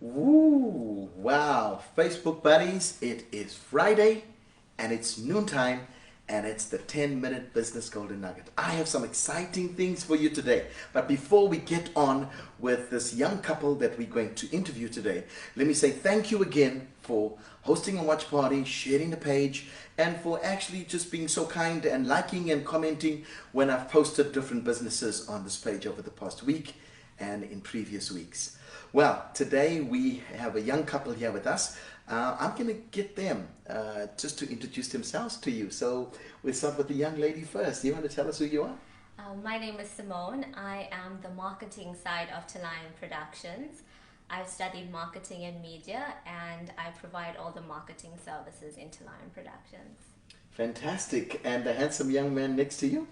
Woo! Wow, Facebook buddies, it is Friday and it's noontime and it's the 10-minute business golden nugget. I have some exciting things for you today. But before we get on with this young couple that we're going to interview today, let me say thank you again for hosting a watch party, sharing the page, and for actually just being so kind and liking and commenting when I've posted different businesses on this page over the past week and in previous weeks. Well, today we have a young couple here with us. I'm going to get them just to introduce themselves to you. So we'll start with the young lady first. You want to tell us who you are? My name is Simone. I am the marketing side of Telion Productions. I've studied marketing and media, and I provide all the marketing services in Telion Productions. Fantastic. And the handsome young man next to you?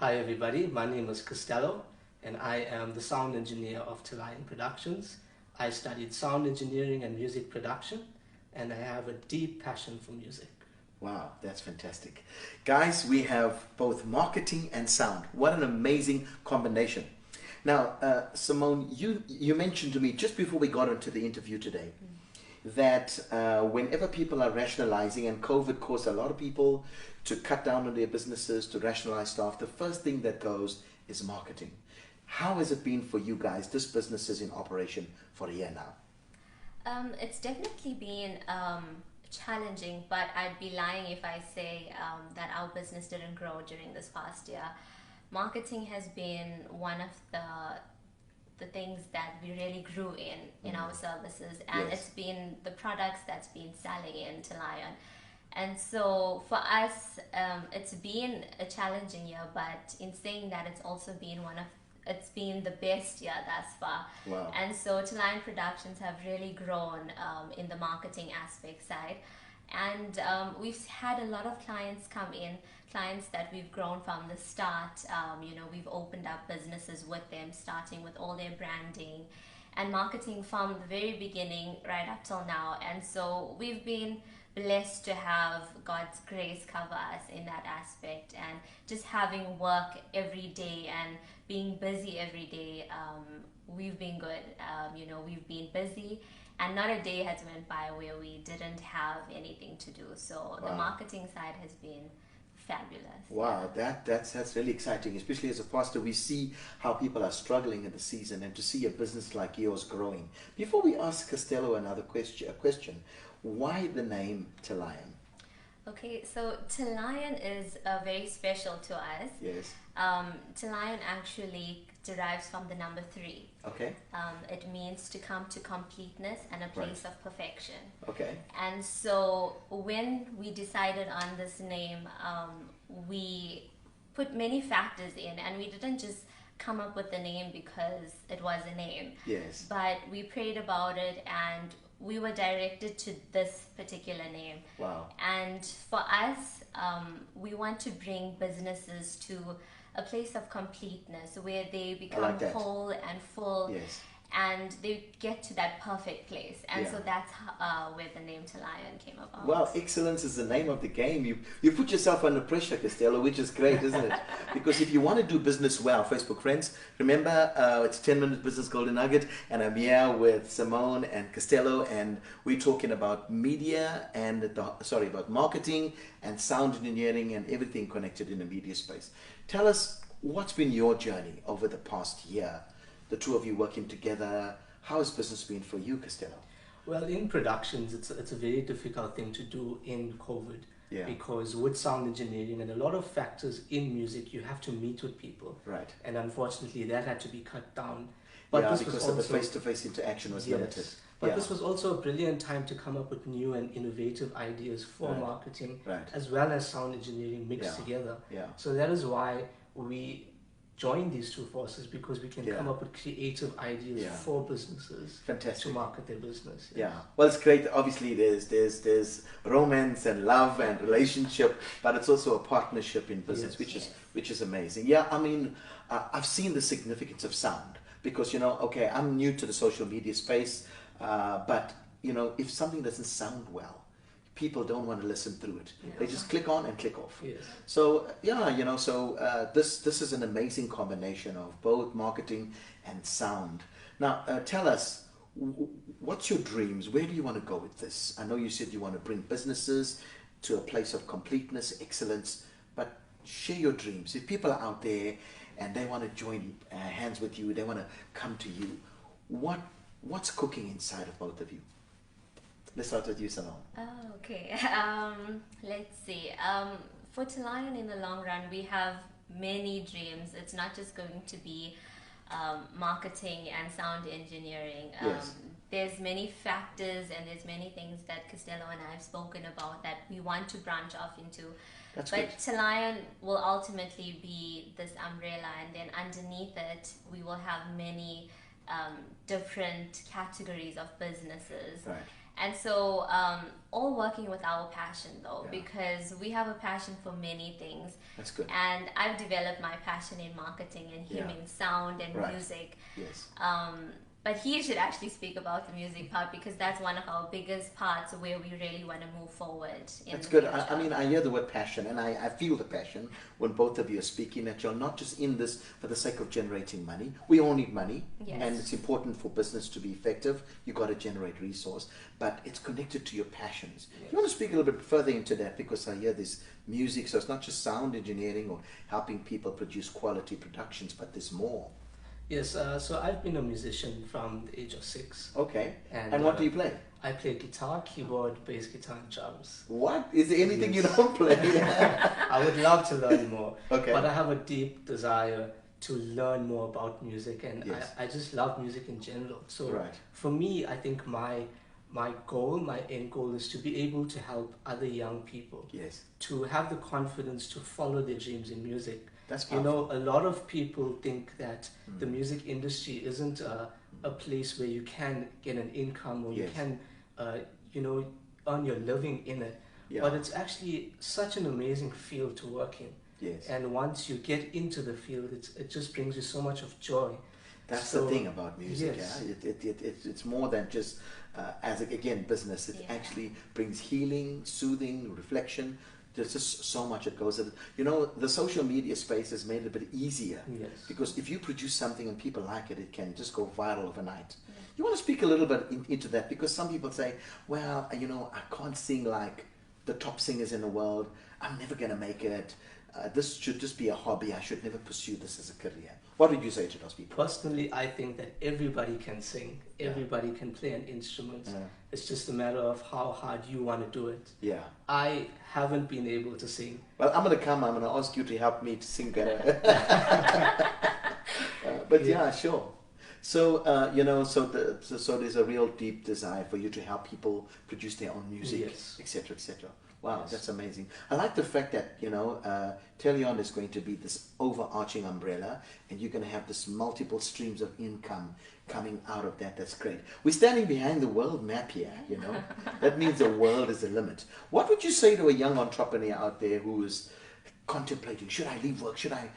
Hi everybody, my name is Costello and I am the sound engineer of Telion Productions. I studied sound engineering and music production and I have a deep passion for music. Wow, that's fantastic. Guys, we have both marketing and sound. What an amazing combination. Now, Simone, you mentioned to me just before we got into the interview today that whenever people are rationalizing, and COVID caused a lot of people to cut down on their businesses, to rationalize stuff, the first thing that goes is marketing. How has it been for you guys? This business is in operation for a year now. It's definitely been challenging, but I'd be lying if I say that our business didn't grow during this past year. Marketing has been one of the things that we really grew in our services, and Yes. it's been the products that's been selling in Telion. And so for us, it's been a challenging year, but in saying that, it's also been it's been the best year thus far. Wow. And so Telion Productions have really grown in the marketing aspect side. And we've had a lot of clients come in, clients that we've grown from the start. We've opened up businesses with them, starting with all their branding and marketing from the very beginning right up till now. And so we've been blessed to have God's grace cover us in that aspect, and just having work every day and being busy every day. We've been good. We've been busy, and not a day has went by where we didn't have anything to do. So the marketing side has been fabulous. Wow, that's really exciting, especially as a pastor. We see how people are struggling in the season, and to see a business like yours growing. Before we ask Costello another question, why the name Telion? Okay, so Telion is very special to us. Yes. Telion actually derives from the number 3. Okay. It means to come to completeness and a place of perfection. Okay. And so when we decided on this name, we put many factors in, and we didn't just come up with the name because it was a name. Yes. But we prayed about it, and we were directed to this particular name. Wow. And for us, we want to bring businesses to a place of completeness where they become like that. whole and full. Yes. And they get to that perfect place. And Yeah. so that's where the name Telion came about. Well, excellence is the name of the game. You put yourself under pressure, Costello, which is great, isn't it? Because if you want to do business well, Facebook friends, remember it's 10-minute business golden nugget, and I'm here with Simone and Costello, and we're talking about media and about marketing and sound engineering and everything connected in the media space. Tell us, what's been your journey over the past year? The two of you working together. How has business been for you, Costello? Well, in productions, it's a very difficult thing to do in COVID. Yeah. Because with sound engineering and a lot of factors in music, you have to meet with people. Right. And unfortunately, that had to be cut down. Because of the face-to-face interaction was limited. But this was also a brilliant time to come up with new and innovative ideas for marketing, as well as sound engineering mixed together. Yeah. So that is why we join these two forces, because we can come up with creative ideas for businesses to market their business. Yeah. Well, it's great. Obviously, there's romance and love and relationship, but it's also a partnership in business, which is amazing. Yeah. I mean, I've seen the significance of sound because I'm new to the social media space, but if something doesn't sound well, people don't want to listen through it. Yeah. They just click on and click off. Yes. So this is an amazing combination of both marketing and sound. Now, tell us, What's your dreams? Where do you want to go with this? I know you said you want to bring businesses to a place of completeness, excellence, but share your dreams. If people are out there and they want to join hands with you, they want to come to you, what's cooking inside of both of you? Let's start with you, Salon. Oh, okay. Let's see. For Telion in the long run, we have many dreams. It's not just going to be marketing and sound engineering. Yes. There's many factors and there's many things that Costello and I have spoken about that we want to branch off into. That's but good. Telion will ultimately be this umbrella, and then underneath it, we will have many different categories of businesses. Right. And so, all working with our passion though, Yeah. because we have a passion for many things. That's good. And I've developed my passion in marketing and him Yeah. in sound and Right. music. Yes. But he should actually speak about the music part, because that's one of our biggest parts where we really want to move forward. That's the good. future. I mean, I hear the word passion, and I feel the passion when both of you are speaking, that you're not just in this for the sake of generating money. We all need money, Yes. and it's important for business to be effective. You've got to generate resource, but it's connected to your passions. Yes. You want to speak a little bit further into that, because I hear this music, so it's not just sound engineering or helping people produce quality productions, but there's more. Yes, so I've been a musician from the age of 6. Okay. And, And what do you play? I play guitar, keyboard, bass guitar, and drums. What? Is there anything you Yes. don't play? I would love to learn more, Okay. but I have a deep desire to learn more about music, and Yes. I just love music in general. So Right. for me, I think my goal, my end goal is to be able to help other young people Yes. to have the confidence to follow their dreams in music. That's You powerful. know, a lot of people think that the music industry isn't a place where you can get an income or you Yes. can, earn your living in it. Yeah. But it's actually such an amazing field to work in. Yes. And once you get into the field, it just brings you so much of joy. That's So, the thing about music. yes. Yeah? It's more than just, again, business. It Yeah. actually brings healing, soothing, reflection. There's just so much that goes with it. You know, the social media space has made it a bit easier. Yes. Because if you produce something and people like it, it can just go viral overnight. You want to speak a little bit into that, because some people say, well, I can't sing like the top singers in the world. I'm never going to make it. This should just be a hobby. I should never pursue this as a career. What would you say to those people? Personally, I think that everybody can sing. Yeah. Everybody can play an instrument. Yeah. It's just a matter of how hard you want to do it. Yeah. I haven't been able to sing. Well, I'm going to ask you to help me to sing better. But yeah, sure. So, so there's a real deep desire for you to help people produce their own music, Yes. etc., etc. Wow, Yes. that's amazing. I like the fact that, Telion is going to be this overarching umbrella, and you're going to have this multiple streams of income coming out of that. That's great. We're standing behind the world map here, That means the world is the limit. What would you say to a young entrepreneur out there who is contemplating, should I leave work? Should I,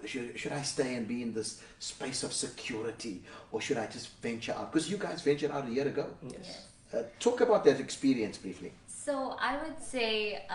should I stay and be in this space of security, or should I just venture out? Because you guys ventured out a year ago. Yes. Talk about that experience briefly. So I would say,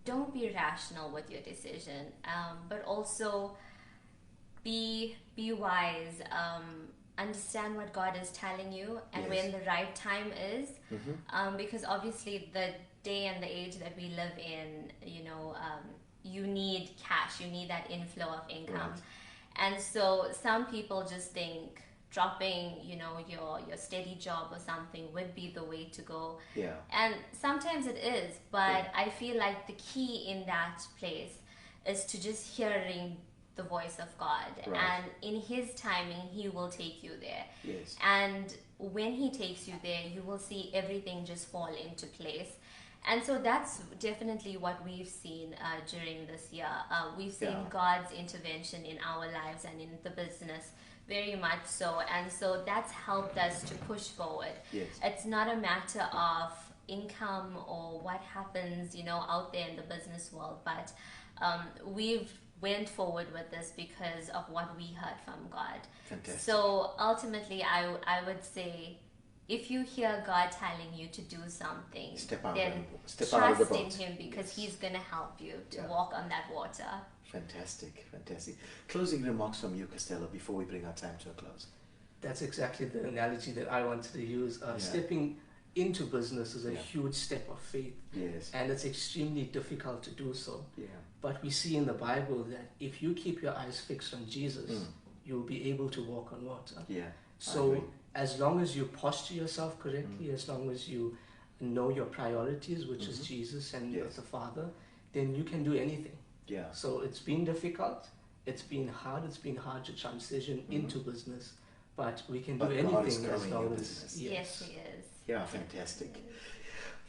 don't be rational with your decision, but also be wise. Understand what God is telling you and Yes. when the right time is, Mm-hmm. because obviously the day and the age that we live in, you need cash, you need that inflow of income, Right. and so some people just think dropping, your steady job or something would be the way to go. Yeah. And sometimes it is, but Yeah. I feel like the key in that place is to just hearing the voice of God. Right. And in His timing, He will take you there. Yes. And when He takes you there, you will see everything just fall into place. And so that's definitely what we've seen during this year. We've seen Yeah. God's intervention in our lives and in the business, very much so. And so that's helped us to push forward. Yes. It's not a matter of income or what happens, out there in the business world, but we've went forward with this because of what we heard from God. Fantastic. So ultimately, I would say, if you hear God telling you to do something, Step out then of the- step out of the trust in boat. Him, because Yes. He's going to help you to Yeah. walk on that water. Fantastic. Closing remarks from you, Costello, before we bring our time to a close. That's exactly the analogy that I wanted to use. Yeah. Stepping into business is a Yeah. huge step of faith, Yes. and it's extremely difficult to do so. Yeah. But we see in the Bible that if you keep your eyes fixed on Jesus, Mm. you'll be able to walk on water. Yeah. I So agree. as long as you posture yourself correctly, as long as you know your priorities, which is Jesus and Yes. the Father, then you can do anything. Yeah. So it's been difficult, it's been hard to transition into business, but we can do But God is anything as growing your long business. as Yes, he is. Yeah, fantastic.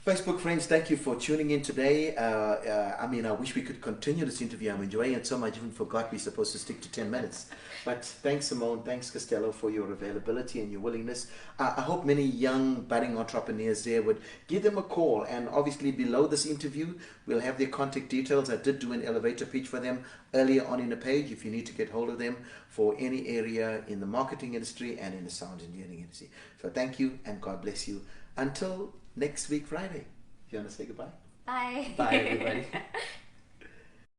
Facebook friends, thank you for tuning in today. I wish we could continue this interview. I'm enjoying it so much, even forgot we're supposed to stick to 10 minutes. But thanks, Simone. Thanks, Costello, for your availability and your willingness. I hope many young budding entrepreneurs there would give them a call. And obviously below this interview, we'll have their contact details. I did do an elevator pitch for them earlier on in the page if you need to get hold of them for any area in the marketing industry and in the sound engineering industry. So thank you and God bless you. Until next week, Friday. You want to say goodbye? Bye. bye everybody.